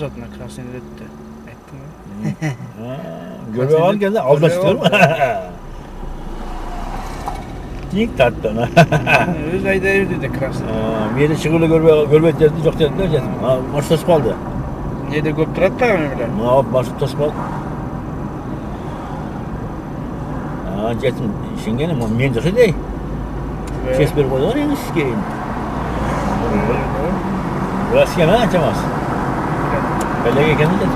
satına Krasnodar etti. Ettin mi? Görüyor var geldi. Aldaştırma. Dik tattın. Öz ayda evde de Krasnodar. Bir yere çıkırlı görmek derdi, çok derdiler dedim. Marşta spaldı. Neyde göptürat da mı öyle? Ne yap, marşta spaldı. Cetim, şimdi ama mendisi değil. Şesber koyuyor ya, sikeyim. Burası yana açamaz. Belege kendi dedim.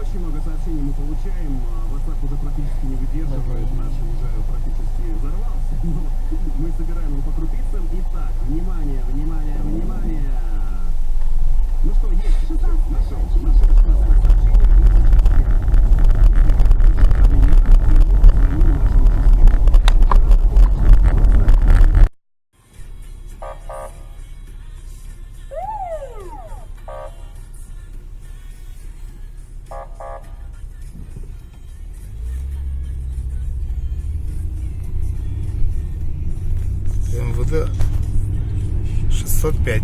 Очень много сообщений мы получаем. WhatsApp уже практически не выдерживает. Наш уже практически взорвался. Но мы собираем его по крупицам. Итак, внимание, внимание, внимание. Ну что, есть. 16 нашел 16 сообщений. МВД 605.